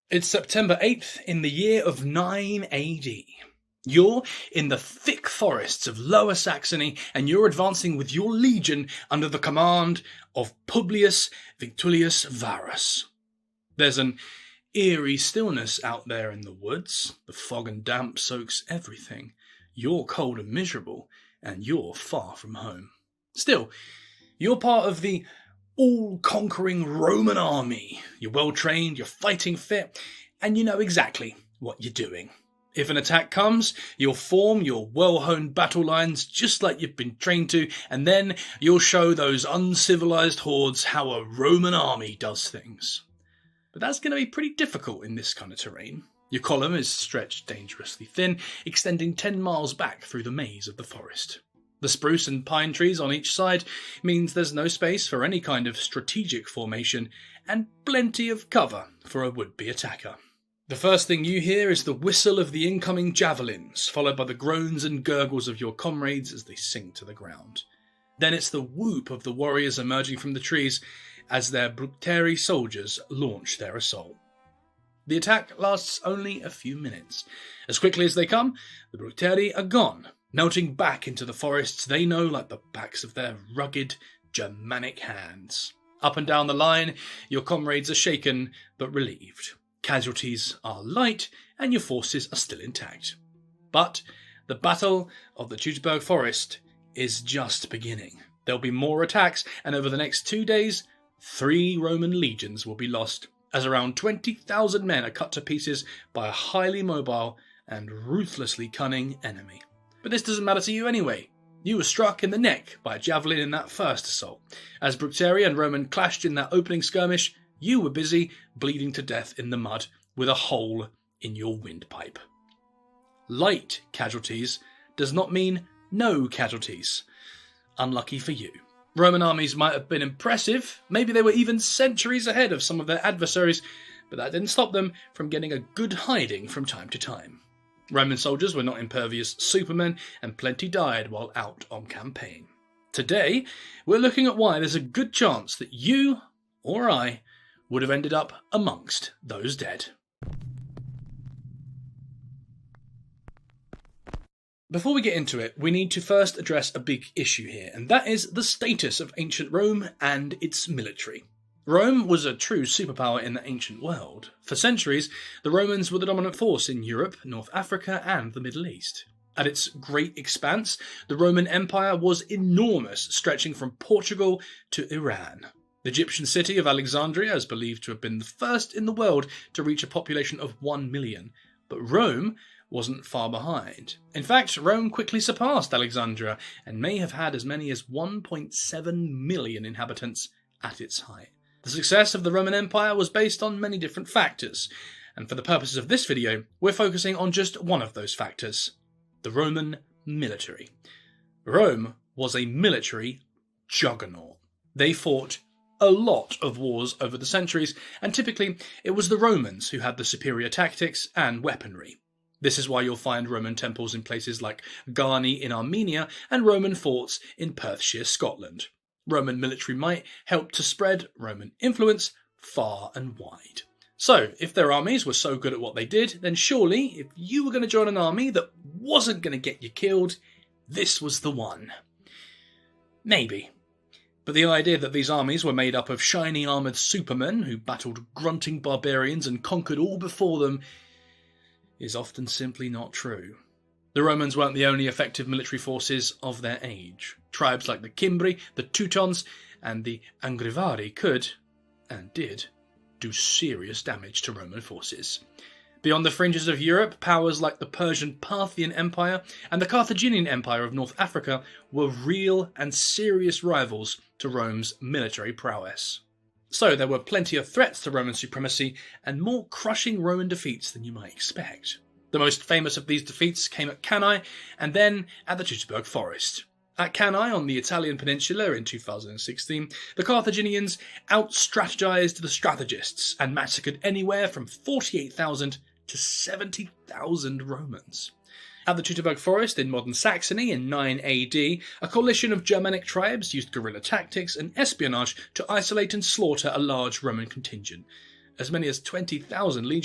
It's September 8th in the year of 9 AD. You're in the thick forests of Lower Saxony and you're advancing with your legion under the command of Publius Victulius Varus. There's an eerie stillness out there in the woods. The fog and damp soaks everything. You're cold and miserable, and you're far from home. Still, you're part of the all-conquering Roman army. You're well-trained, you're fighting fit, and you know exactly what you're doing. If an attack comes, you'll form your well-honed battle lines just like you've been trained to, and then you'll show those uncivilized hordes how a Roman army does things. But that's going to be pretty difficult in this kind of terrain. Your column is stretched dangerously thin, extending 10 miles back through the maze of the forest. The spruce and pine trees on each side means there's no space for any kind of strategic formation, and plenty of cover for a would-be attacker. The first thing you hear is the whistle of the incoming javelins, followed by the groans and gurgles of your comrades as they sink to the ground. Then it's the whoop of the warriors emerging from the trees as their Bructeri soldiers launch their assault. The attack lasts only a few minutes. As quickly as they come, the Bructeri are gone, melting back into the forests they know like the backs of their rugged Germanic hands. Up and down the line, your comrades are shaken but relieved. Casualties are light and your forces are still intact. But the Battle of the Teutoburg Forest is just beginning. There'll be more attacks, and over the next 2 days, 3 Roman legions will be lost, as around 20,000 men are cut to pieces by a highly mobile and ruthlessly cunning enemy. But this doesn't matter to you anyway. You were struck in the neck by a javelin in that first assault. As Bructeri and Roman clashed in that opening skirmish, you were busy bleeding to death in the mud with a hole in your windpipe. Light casualties does not mean no casualties. Unlucky for you. Roman armies might have been impressive, maybe they were even centuries ahead of some of their adversaries, but that didn't stop them from getting a good hiding from time to time. Roman soldiers were not impervious supermen, and plenty died while out on campaign. Today, we're looking at why there's a good chance that you, or I, would have ended up amongst those dead. Before we get into it, we need to first address a big issue here, and that is the status of ancient Rome and its military. Rome was a true superpower in the ancient world. For centuries, the Romans were the dominant force in Europe, North Africa, and the Middle East. At its great expanse, the Roman Empire was enormous, stretching from Portugal to Iran. The Egyptian city of Alexandria is believed to have been the first in the world to reach a population of 1 million, but Rome wasn't far behind. In fact, Rome quickly surpassed Alexandria and may have had as many as 1.7 million inhabitants at its height. The success of the Roman Empire was based on many different factors, and for the purposes of this video, we're focusing on just one of those factors: the Roman military. Rome was a military juggernaut. They fought a lot of wars over the centuries, and typically it was the Romans who had the superior tactics and weaponry. This is why you'll find Roman temples in places like Garni in Armenia and Roman forts in Perthshire, Scotland. Roman military might helped to spread Roman influence far and wide. So, if their armies were so good at what they did, then surely, if you were going to join an army that wasn't going to get you killed, this was the one. Maybe. But the idea that these armies were made up of shiny armoured supermen who battled grunting barbarians and conquered all before them is often simply not true. The Romans weren't the only effective military forces of their age. Tribes like the Cimbri, the Teutons, and the Angrivari could, and did, do serious damage to Roman forces. Beyond the fringes of Europe, powers like the Persian Parthian Empire and the Carthaginian Empire of North Africa were real and serious rivals to Rome's military prowess. So there were plenty of threats to Roman supremacy and more crushing Roman defeats than you might expect. The most famous of these defeats came at Cannae and then at the Teutoburg Forest. At Cannae on the Italian peninsula in 2016, the Carthaginians out-strategized the strategists and massacred anywhere from 48,000 to 70,000 Romans. At the Teutoburg Forest in modern Saxony in 9 AD, a coalition of Germanic tribes used guerrilla tactics and espionage to isolate and slaughter a large Roman contingent. As many as 20,000 legionaries